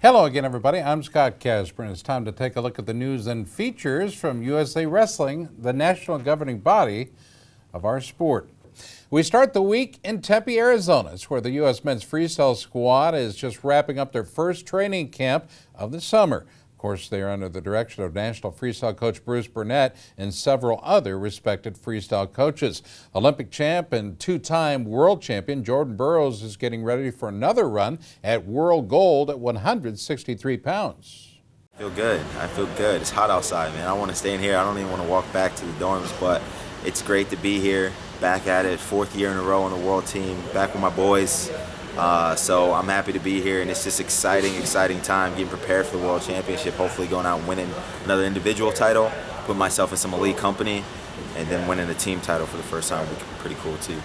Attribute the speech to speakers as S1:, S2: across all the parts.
S1: Hello again, everybody. I'm Scott Casper, and it's time to take a look at the news and features from USA Wrestling, the national governing body of our sport. We start the week in Tempe, Arizona. It's where the U.S. men's freestyle squad is just wrapping up their first training camp of the summer. Of course, they are under the direction of national freestyle coach Bruce Burnett and several other respected freestyle coaches. Olympic champ and two-time world champion Jordan Burroughs is getting ready for another run at world gold at 163 pounds.
S2: I feel good. It's hot outside, man. I want to stay in here. I don't even want to walk back to the dorms, but it's great to be here, back at it, fourth year in a row on the world team, back with my boys. So I'm happy to be here, and it's just exciting time getting prepared for the World Championship, hopefully going out and winning another individual title, put myself in some elite company, and then winning a team title for the first time would be pretty cool too.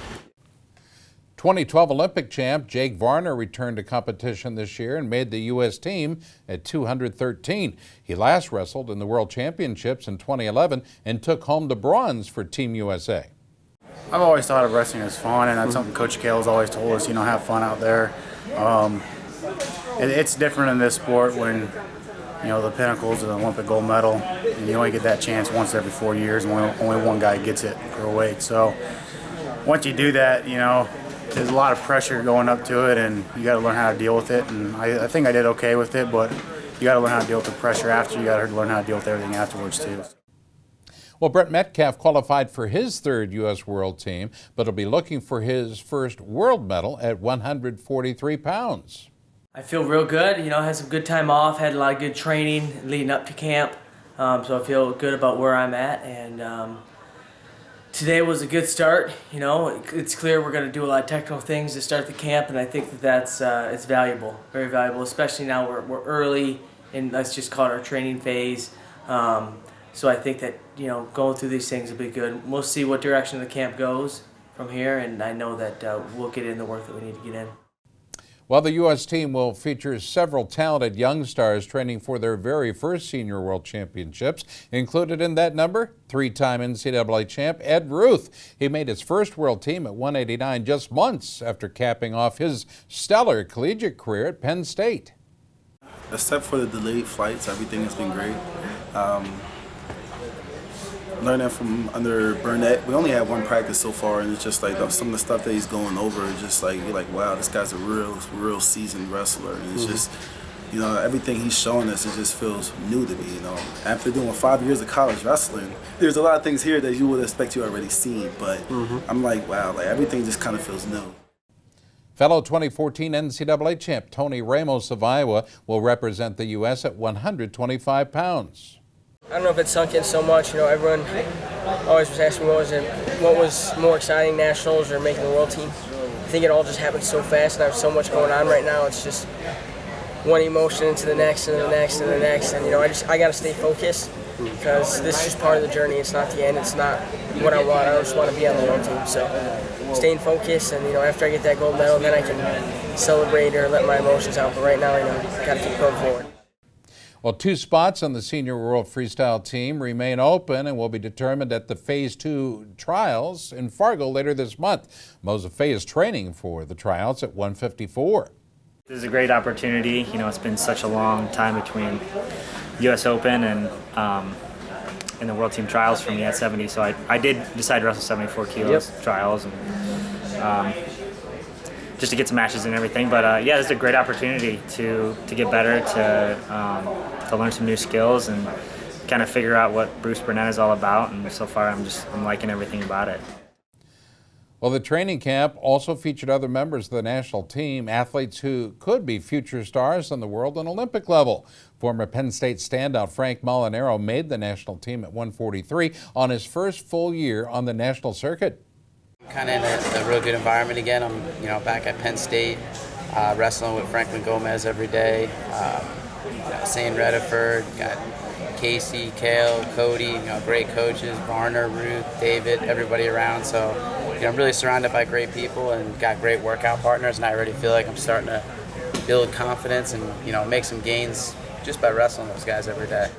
S1: 2012 Olympic champ Jake Varner returned to competition this year and made the U.S. team at 213. He last wrestled in the World Championships in 2011 and took home the bronze for Team USA.
S3: I've always thought of wrestling as fun, and that's something Coach Kale's always told us, have fun out there. It's different in this sport when, the pinnacle's an Olympic gold medal, and you only get that chance once every 4 years, and only one guy gets it per weight. So once you do that, there's a lot of pressure going up to it, and you got to learn how to deal with it. And I think I did okay with it, but you got to learn how to deal with the pressure after. You got to learn how to deal with everything afterwards too.
S1: Well, Brett Metcalf qualified for his third U.S. World Team, but will be looking for his first world medal at 143 pounds.
S4: I feel real good. Had some good time off, had a lot of good training leading up to camp, so I feel good about where I'm at. And today was a good start. It's clear we're going to do a lot of technical things to start the camp, and I think that's it's valuable, very valuable, especially now we're early in, let's just call it our training phase. So I think that, going through these things will be good. We'll see what direction the camp goes from here, and I know that we'll get in the work that we need to get in.
S1: Well, the U.S. team will feature several talented young stars training for their very first Senior World Championships. Included in that number, three-time NCAA champ Ed Ruth. He made his first world team at 189 just months after capping off his stellar collegiate career at Penn State.
S5: Except for the delayed flights, everything has been great. Learning from under Burnett, we only had one practice so far, and it's just like some of the stuff that he's going over, just like you're like, wow, this guy's a real seasoned wrestler, and it's just, everything he's showing us, it just feels new to me. After doing 5 years of college wrestling, there's a lot of things here that you would expect you already seen, but I'm like, wow, like everything just kind of feels new.
S1: Fellow 2014 NCAA champ Tony Ramos of Iowa will represent the U.S. at 125 pounds.
S6: I don't know if it sunk in so much. Everyone always was asking what was more exciting, nationals or making the world team. I think it all just happened so fast, and I have so much going on right now. It's just one emotion into the next and the next and the next, and I got to stay focused because this is just part of the journey. It's not the end. It's not what I want. I just want to be on the world team. So staying focused, and after I get that gold medal, then I can celebrate or let my emotions out. But right now, got to keep going forward.
S1: Well, 2 spots on the Senior World Freestyle team remain open and will be determined at the Phase 2 trials in Fargo later this month. Moza Fay is training for the tryouts at 154.
S7: This is a great opportunity. It's been such a long time between U.S. Open and the World Team trials for me at 70, so I did decide to wrestle 74 kilos trials and just to get some matches and everything. But yeah, this is a great opportunity to get better, to learn some new skills and kind of figure out what Bruce Burnett is all about. And so far, I'm liking everything about it.
S1: Well, the training camp also featured other members of the national team, athletes who could be future stars on the world and Olympic level. Former Penn State standout Frank Molinaro made the national team at 143 on his first full year on the national circuit.
S8: Kind of in a real good environment again. I'm back at Penn State, wrestling with Franklin Gomez every day. Zane Rediford, got Casey, Kale, Cody, great coaches, Varner, Ruth, David, everybody around. So, I'm really surrounded by great people and got great workout partners, and I already feel like I'm starting to build confidence and, make some gains just by wrestling those guys every day.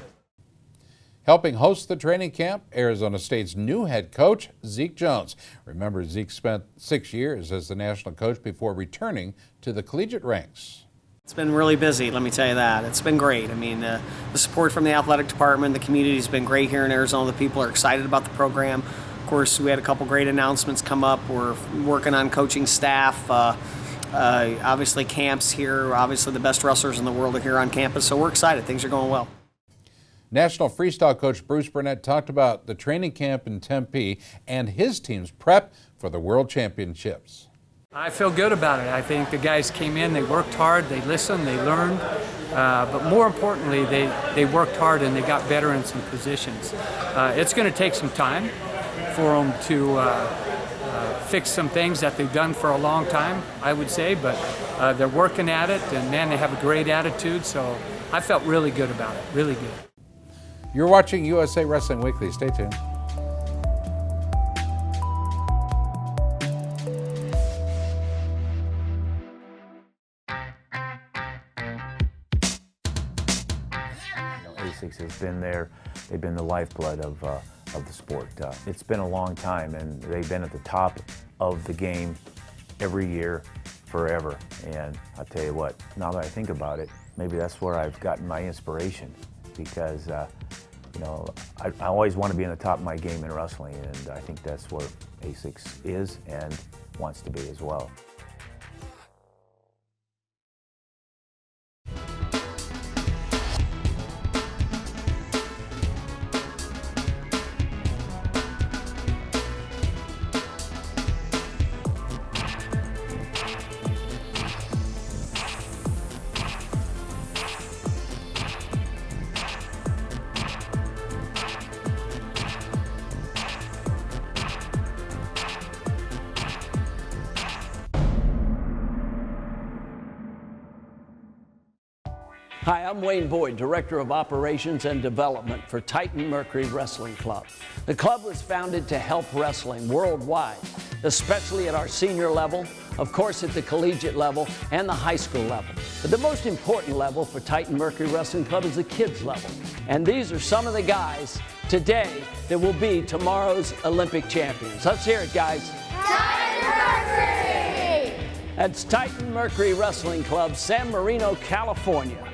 S1: Helping host the training camp, Arizona State's new head coach, Zeke Jones. Remember, Zeke spent 6 years as the national coach before returning to the collegiate ranks.
S9: It's been really busy, let me tell you that. It's been great. I mean, the support from the athletic department, the community has been great here in Arizona. The people are excited about the program. Of course, we had a couple great announcements come up. We're working on coaching staff. Obviously, camps here. Obviously, the best wrestlers in the world are here on campus, so we're excited. Things are going well.
S1: National Freestyle coach Bruce Burnett talked about the training camp in Tempe and his team's prep for the World Championships.
S10: I feel good about it. I think the guys came in, they worked hard, they listened, they learned, but more importantly, they worked hard and they got better in some positions. It's going to take some time for them to fix some things that they've done for a long time, I would say, but they're working at it, and man, they have a great attitude, so I felt really good about it, really good.
S1: You're watching USA Wrestling Weekly. Stay tuned.
S11: ASICS has been there. They've been the lifeblood of the sport. It's been a long time, and they've been at the top of the game every year, forever. And I'll tell you what, now that I think about it, maybe that's where I've gotten my inspiration, because you know, I always want to be in the top of my game in wrestling, and I think that's where ASICS is and wants to be as well.
S12: Hi, I'm Wayne Boyd, Director of Operations and Development for Titan Mercury Wrestling Club. The club was founded to help wrestling worldwide, especially at our senior level, of course at the collegiate level and the high school level. But the most important level for Titan Mercury Wrestling Club is the kids level. And these are some of the guys today that will be tomorrow's Olympic champions. Let's hear it, guys.
S13: Titan Mercury!
S12: That's Titan Mercury Wrestling Club, San Marino, California.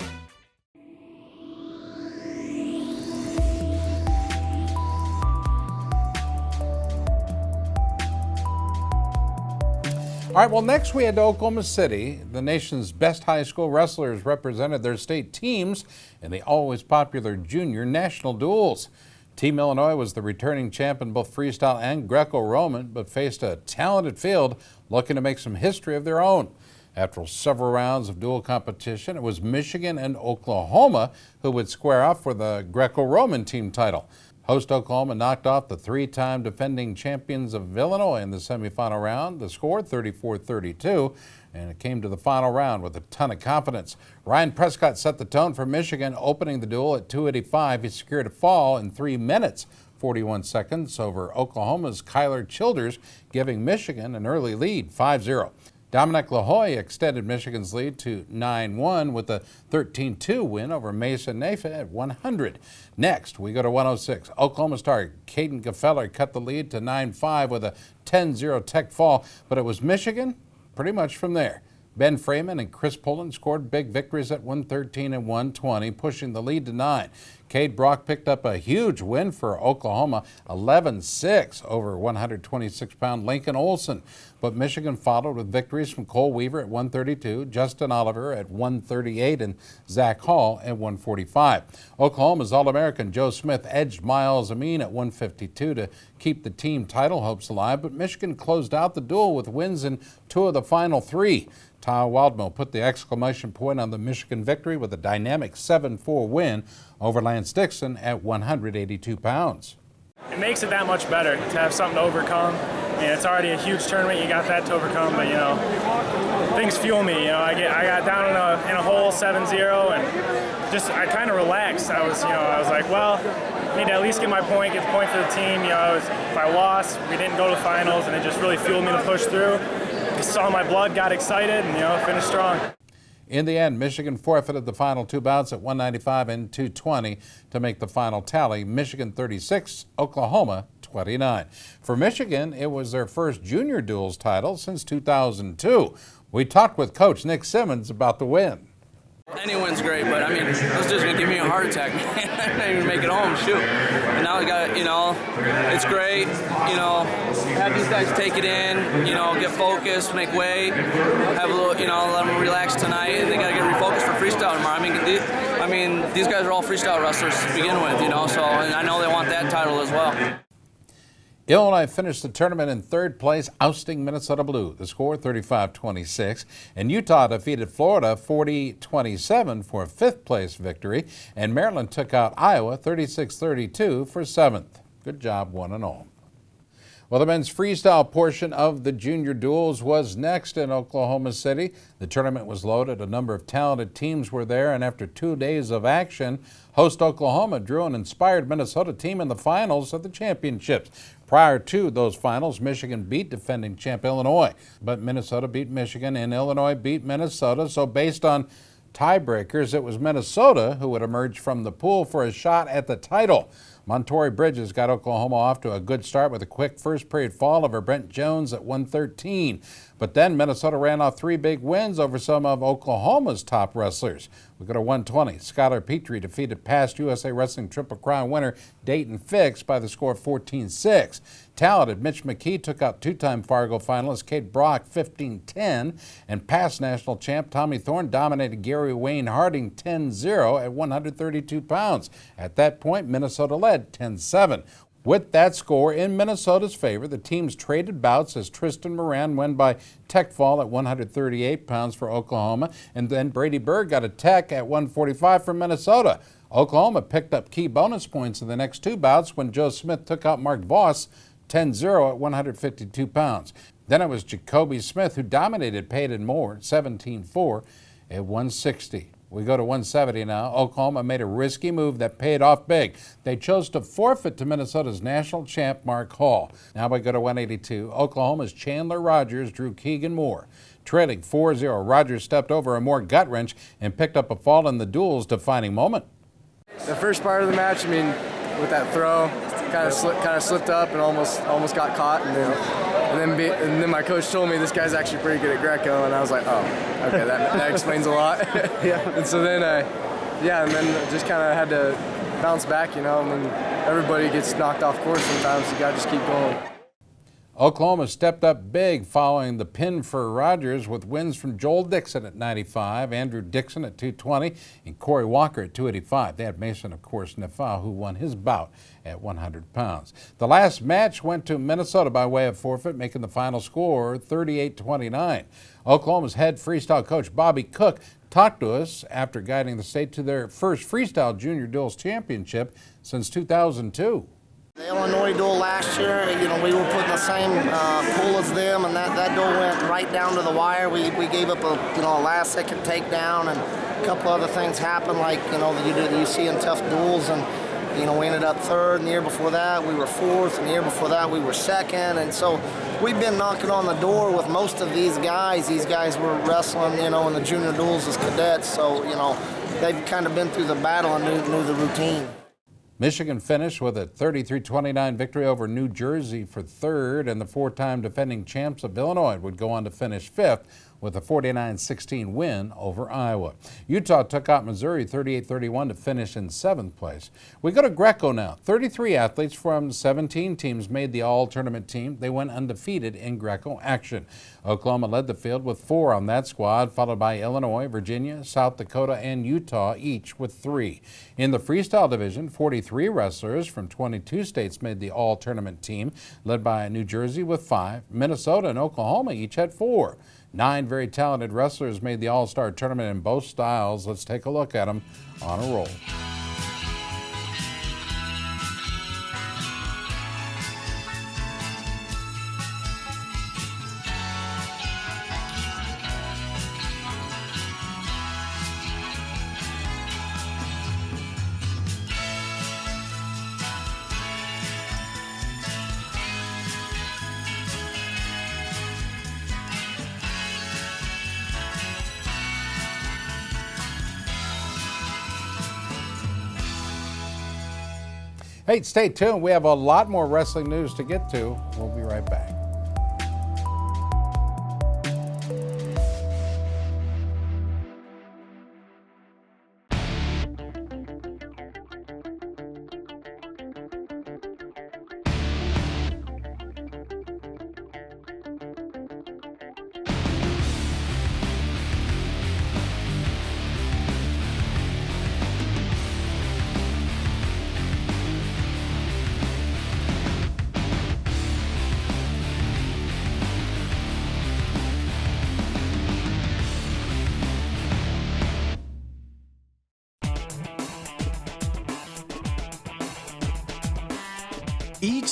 S1: All right, well, next we head to Oklahoma City. The nation's best high school wrestlers represented their state teams in the always popular junior national duels. Team Illinois was the returning champ in both freestyle and Greco-Roman, but faced a talented field looking to make some history of their own. After several rounds of dual competition, it was Michigan and Oklahoma who would square off for the Greco-Roman team title. Host Oklahoma knocked off the three-time defending champions of Illinois in the semifinal round. The score, 34-32, and it came to the final round with a ton of confidence. Ryan Prescott set the tone for Michigan, opening the duel at 285. He secured a fall in 3 minutes, 41 seconds over Oklahoma's Kyler Childers, giving Michigan an early lead, 5-0. Dominic LaHoy extended Michigan's lead to 9-1 with a 13-2 win over Mason Nafa at 100. Next, we go to 106. Oklahoma star Caden Gefeller cut the lead to 9-5 with a 10-0 tech fall, but it was Michigan pretty much from there. Ben Freeman and Chris Pullen scored big victories at 113 and 120, pushing the lead to 9. Cade Brock picked up a huge win for Oklahoma, 11-6 over 126-pound Lincoln Olson. But Michigan followed with victories from Cole Weaver at 132, Justin Oliver at 138, and Zach Hall at 145. Oklahoma's All-American Joe Smith edged Miles Amin at 152 to keep the team title hopes alive, but Michigan closed out the duel with wins in 2 of the final 3. Ty Waldmo put the exclamation point on the Michigan victory with a dynamic 7-4 win over Lance Dixon at 182 pounds.
S14: It makes it that much better to have something to overcome. I mean, it's already a huge tournament, you got that to overcome, but you know, things fuel me. You know, I got down in a hole 7-0 and just I kind of relaxed. I was like, well, I need to at least get my point, get the point for the team. You know, if I lost, we didn't go to the finals, and it just really fueled me to push through. Just saw my blood, got excited, and you know, finished strong.
S1: In the end, Michigan forfeited the final 2 bouts at 195 and 220 to make the final tally. Michigan 36, Oklahoma 29. For Michigan, it was their first junior duels title since 2002. We talked with Coach Nick Simmons about the win.
S15: Anyone's great, but I mean, this is just gonna give me a heart attack. I didn't even make it home, shoot. And now we got, it's great, have these guys take it in, get focused, make weight, have a little, let them relax tonight, and they gotta get refocused for freestyle tomorrow. I mean, these guys are all freestyle wrestlers to begin with, so and I know they want that title as well.
S1: Illinois finished the tournament in third place, ousting Minnesota Blue. The score 35-26. And Utah defeated Florida 40-27 for a fifth place victory. And Maryland took out Iowa 36-32 for seventh. Good job, one and all. Well, the men's freestyle portion of the junior duels was next in Oklahoma City. The tournament was loaded. A number of talented teams were there, and after 2 days of action, host Oklahoma drew an inspired Minnesota team in the finals of the championships. Prior to those finals, Michigan beat defending champ Illinois, but Minnesota beat Michigan and Illinois beat Minnesota. So based on tiebreakers, it was Minnesota who would emerge from the pool for a shot at the title. Montorie Bridges got Oklahoma off to a good start with a quick first period fall over Brent Jones at 113. But then Minnesota ran off 3 big wins over some of Oklahoma's top wrestlers. We go to 120. Skylar Petrie defeated past USA Wrestling Triple Crown winner Dayton Fix by the score of 14-6. Talented Mitch McKee took out two-time Fargo finalist Kate Brock 15-10. And past national champ Tommy Thorne dominated Gary Wayne Harding 10-0 at 132 pounds. At that point, Minnesota led 10-7. With that score in Minnesota's favor, the teams traded bouts as Tristan Moran won by tech fall at 138 pounds for Oklahoma, and then Brady Berg got a tech at 145 for Minnesota. Oklahoma picked up key bonus points in the next 2 bouts when Joe Smith took out Mark Voss 10-0 at 152 pounds. Then it was Jacoby Smith who dominated Peyton Moore 17-4 at 160. We go to 170 now. Oklahoma made a risky move that paid off big. They chose to forfeit to Minnesota's national champ, Mark Hall. Now we go to 182. Oklahoma's Chandler Rogers drew Keegan Moore. Trailing 4-0, Rogers stepped over a Moore gut wrench and picked up a fall in the duel's defining moment.
S16: The first part of the match, with that throw, kind of slipped up and almost got caught, and then my coach told me this guy's actually pretty good at Greco, and I was like, oh, okay, that explains a lot. And so then and then just kind of had to bounce back, everybody gets knocked off course sometimes, so you got to just keep going.
S1: Oklahoma stepped up big following the pin for Rogers with wins from Joel Dixon at 95, Andrew Dixon at 220, and Corey Walker at 285. They had Mason, of course, Nefau, who won his bout at 100 pounds. The last match went to Minnesota by way of forfeit, making the final score 38-29. Oklahoma's head freestyle coach Bobby Cook talked to us after guiding the state to their first freestyle junior duels championship since 2002.
S17: The Illinois duel last year, we were put in the same pool as them, and that duel went right down to the wire. We gave up a last-second takedown, and a couple other things happened, like you see in tough duels, and we ended up third. And the year before that, we were fourth, and the year before that, we were second. And so we've been knocking on the door with most of these guys. These guys were wrestling, in the junior duels as cadets, so they've kind of been through the battle and knew the routine.
S1: Michigan finished with a 33-29 victory over New Jersey for third, and the 4-time defending champs of Illinois would go on to finish fifth with a 49-16 win over Iowa. Utah took out Missouri 38-31 to finish in 7th place. We go to Greco now. 33 athletes from 17 teams made the all-tournament team. They went undefeated in Greco action. Oklahoma led the field with 4 on that squad, followed by Illinois, Virginia, South Dakota, and Utah, each with 3. In the freestyle division, 43 wrestlers from 22 states made the all-tournament team, led by New Jersey with 5. Minnesota and Oklahoma each had 4. 9 very talented wrestlers made the All-Star tournament in both styles. Let's take a look at them on a roll. Hey, stay tuned. We have a lot more wrestling news to get to. We'll be right back.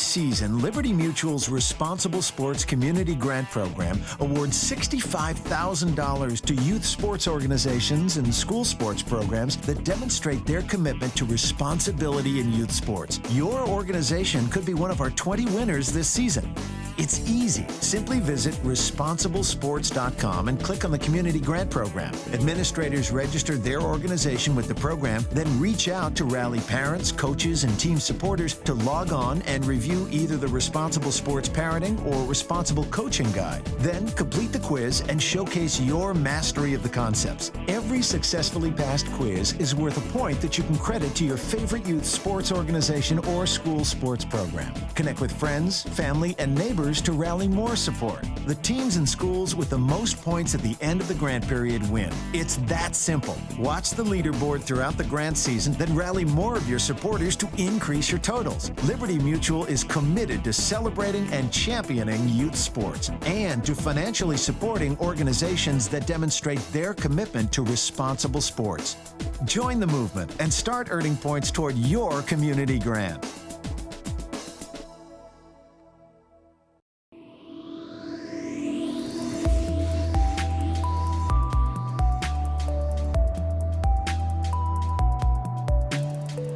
S18: season, Liberty Mutual's Responsible Sports Community Grant Program awards $65,000 to youth sports organizations and school sports programs that demonstrate their commitment to responsibility in youth sports. Your organization could be one of our 20 winners this season. It's easy. Simply visit responsiblesports.com and click on the Community Grant Program. Administrators register their organization with the program, then reach out to rally parents, coaches, and team supporters to log on and review either the Responsible Sports Parenting or Responsible Coaching Guide. Then complete the quiz and showcase your mastery of the concepts. Every successfully passed quiz is worth a point that you can credit to your favorite youth sports organization or school sports program. Connect with friends, family, and neighbors to rally more support. The teams and schools with the most points at the end of the grant period win. It's that simple. Watch the leaderboard throughout the grant season, then rally more of your supporters to increase your totals. Liberty Mutual is committed to celebrating and championing youth sports and to financially supporting organizations that demonstrate their commitment to responsible sports. Join the movement and start earning points toward your community grant.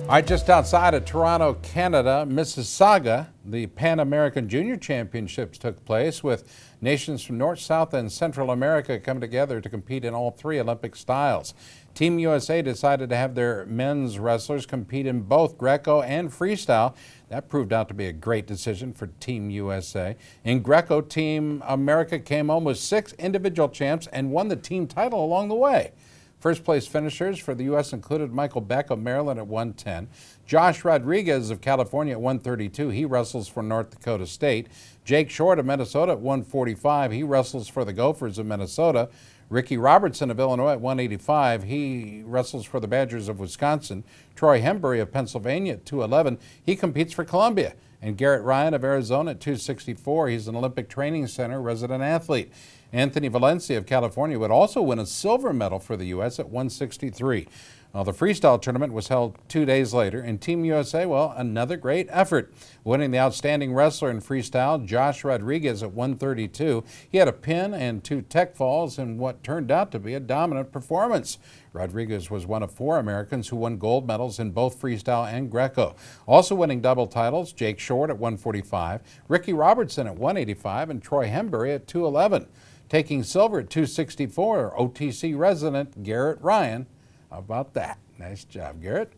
S1: All right, just outside of Toronto, Canada, Mississauga, the Pan American Junior Championships took place with nations from North, South, and Central America coming together to compete in all three Olympic styles. Team USA decided to have their men's wrestlers compete in both Greco and Freestyle. That proved out to be a great decision for Team USA. In Greco, Team America came home with 6 individual champs and won the team title along the way. First place finishers for the U.S. included Michael Beck of Maryland at 110, Josh Rodriguez of California at 132. He wrestles for North Dakota State. Jake Short of Minnesota at 145. He wrestles for the Gophers of Minnesota. Ricky Robertson of Illinois at 185. He wrestles for the Badgers of Wisconsin. Troy Hembury of Pennsylvania at 211. He competes for Columbia. And Garrett Ryan of Arizona at 264. He's an Olympic Training Center resident athlete. Anthony Valencia of California would also win a silver medal for the U.S. at 163. Well, the freestyle tournament was held 2 days later, and Team USA, well, another great effort. Winning the outstanding wrestler in freestyle, Josh Rodriguez at 132. He had a pin and 2 tech falls in what turned out to be a dominant performance. Rodriguez was one of 4 Americans who won gold medals in both freestyle and Greco. Also winning double titles, Jake Short at 145, Ricky Robertson at 185, and Troy Hembury at 211. Taking silver at 264, OTC resident Garrett Ryan. How about that? Nice job, Garrett.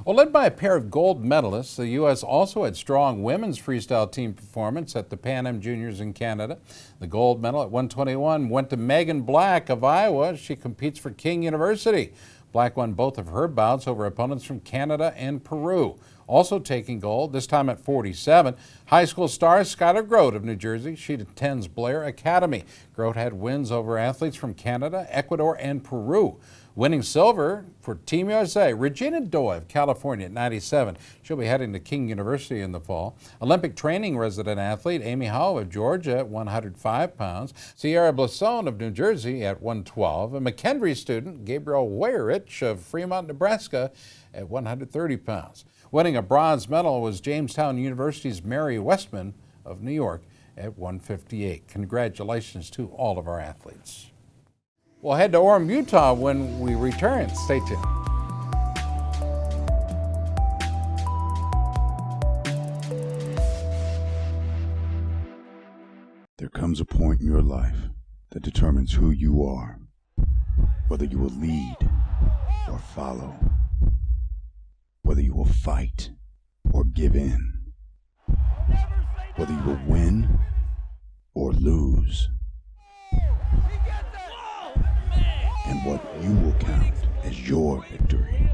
S1: Well, led by a pair of gold medalists, the U.S. also had strong women's freestyle team performance at the Pan Am Juniors in Canada. The gold medal at 121 went to Megan Black of Iowa. She competes for King University. Black won both of her bouts over opponents from Canada and Peru. Also taking gold, this time at 47, high school star Skylar Grote of New Jersey. She attends Blair Academy. Grote had wins over athletes from Canada, Ecuador, and Peru. Winning silver for Team USA, Regina Doi of California at 97. She'll be heading to King University in the fall. Olympic training resident athlete Amy Howe of Georgia at 105 pounds. Sierra Blasone of New Jersey at 112. A McKendree student, Gabriel Weyrich of Fremont, Nebraska at 130 pounds. Winning a bronze medal was Jamestown University's Mary Westman of New York at 158. Congratulations to all of our athletes. We'll head to Orem, Utah when we return. Stay tuned.
S19: There comes a point in your life that determines who you are, whether you will lead or follow, whether you will fight or give in, whether you will win or lose, and what you will count as your victory.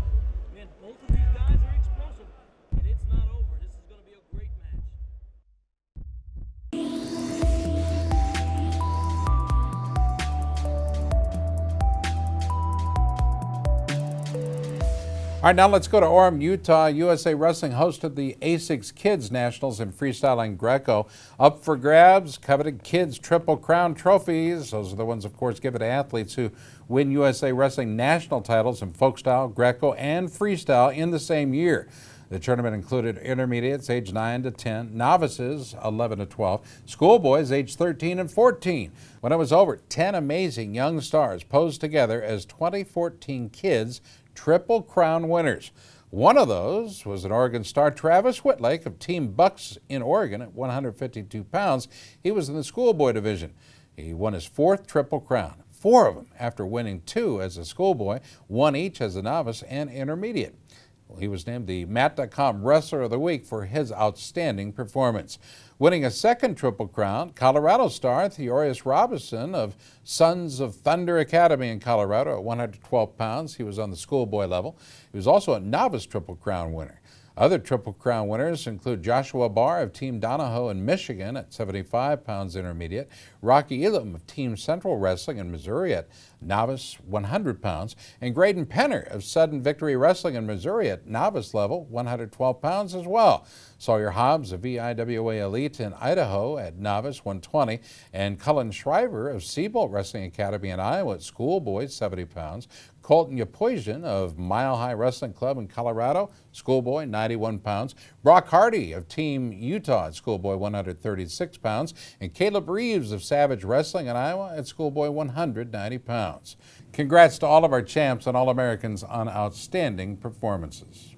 S1: All right, now let's go to Orem, Utah. USA Wrestling hosted the A6 Kids Nationals in Freestyle and Greco. Up for grabs, coveted Kids Triple Crown trophies. Those are the ones, of course, given to athletes who win USA Wrestling national titles in folk style, Greco, and Freestyle in the same year. The tournament included intermediates age 9 to 10, novices 11 to 12, schoolboys age 13 and 14. When it was over, 10 amazing young stars posed together as 2014 Kids Triple Crown winners. One of those was an Oregon star, Travis Whitlake of Team Bucks in Oregon at 152 pounds. He was in the schoolboy division. He won his 4th Triple Crown, 4 of them after winning 2 as a schoolboy, 1 each as a novice and intermediate. He was named the Mat.com Wrestler of the Week for his outstanding performance. Winning a 2nd Triple Crown, Colorado star Theorius Robinson of Sons of Thunder Academy in Colorado at 112 pounds. He was on the schoolboy level. He was also a novice Triple Crown winner. Other Triple Crown winners include Joshua Barr of Team Donahoe in Michigan at 75 pounds intermediate, Rocky Elam of Team Central Wrestling in Missouri at novice 100 pounds, and Graydon Penner of Sudden Victory Wrestling in Missouri at novice level 112 pounds as well. Sawyer Hobbs of VIWA Elite in Idaho at novice 120, and Cullen Shriver of Seabolt Wrestling Academy in Iowa at schoolboy 70 pounds. Colton Yapoisian of Mile High Wrestling Club in Colorado, schoolboy 91 pounds. Brock Hardy of Team Utah at schoolboy 136 pounds. And Caleb Reeves of Savage Wrestling in Iowa at schoolboy 190 pounds. Congrats to all of our champs and All-Americans on outstanding performances.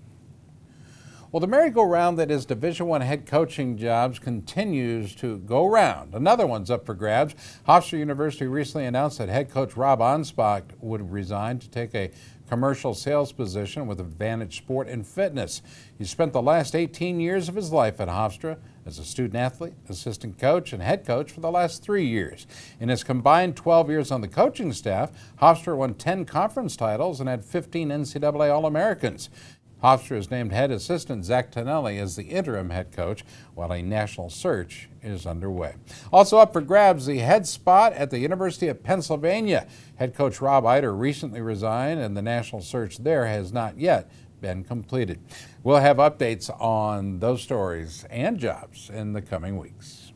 S1: Well, the merry-go-round that is Division I head coaching jobs continues to go round. Another one's up for grabs. Hofstra University recently announced that head coach Rob Anspach would resign to take a commercial sales position with Advantage Sport and Fitness. He spent the last 18 years of his life at Hofstra as a student athlete, assistant coach, and head coach for the last 3 years. In his combined 12 years on the coaching staff, Hofstra won 10 conference titles and had 15 NCAA All-Americans. Hofstra has named head assistant Zach Tonelli as the interim head coach, while a national search is underway. Also up for grabs, the head spot at the University of Pennsylvania. Head coach Rob Eider recently resigned, and the national search there has not yet been completed. We'll have updates on those stories and jobs in the coming weeks.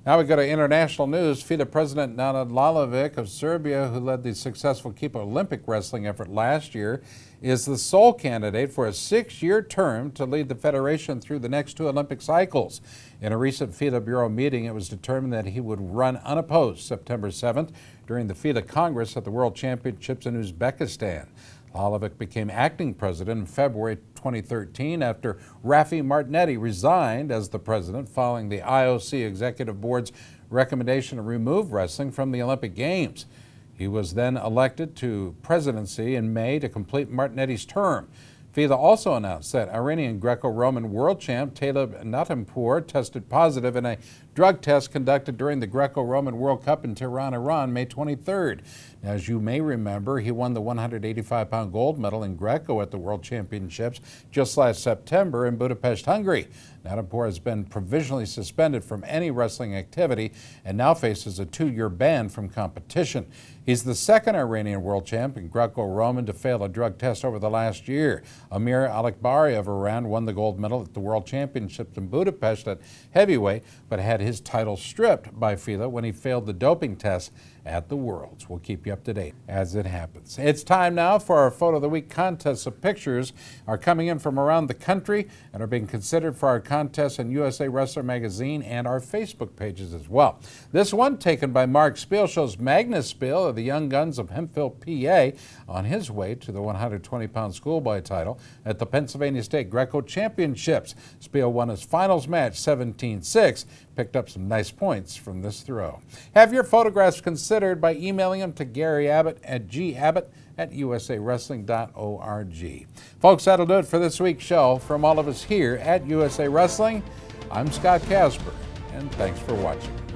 S1: Now we go to international news. FIDE President Nenad Lalovic of Serbia, who led the successful Keep Olympic wrestling effort last year, is the sole candidate for a 6-year term to lead the federation through the next 2 Olympic cycles. In a recent FIDE Bureau meeting, it was determined that he would run unopposed September 7th during the FIDE Congress at the World Championships in Uzbekistan. Lalovic became acting president in February 2013 after Rafi Martinetti resigned as the president following the IOC Executive Board's recommendation to remove wrestling from the Olympic Games. He was then elected to presidency in May to complete Martinetti's term. FIDE also announced that Iranian Greco-Roman world champ Talib Natampour tested positive in a drug test conducted during the Greco-Roman World Cup in Tehran, Iran, May 23rd. As you may remember, he won the 185-pound gold medal in Greco at the World Championships just last September in Budapest, Hungary. Natampour has been provisionally suspended from any wrestling activity and now faces a 2-year ban from competition. He's the second Iranian world champ in Greco-Roman to fail a drug test over the last year. Amir Alakbari of Iran won the gold medal at the World Championships in Budapest at heavyweight, but had his title stripped by FIDE when he failed the doping test at the Worlds. We'll keep you up to date as it happens. It's time now for our Photo of the Week contest. Of pictures are coming in from around the country and are being considered for our contest in USA Wrestler magazine and our Facebook pages as well. This one, taken by Mark Spiel, shows Magnus Spiel of the Young Guns of Hemphill, PA, on his way to the 120-pound schoolboy title at the Pennsylvania State Greco Championships. Spiel won his finals match 17-6, picked up some nice points from this throw. Have your photographs considered by emailing them to Gary Abbott at usawrestling.org. Folks, that'll do it for this week's show. From all of us here at USA Wrestling, I'm Scott Casper, and thanks for watching.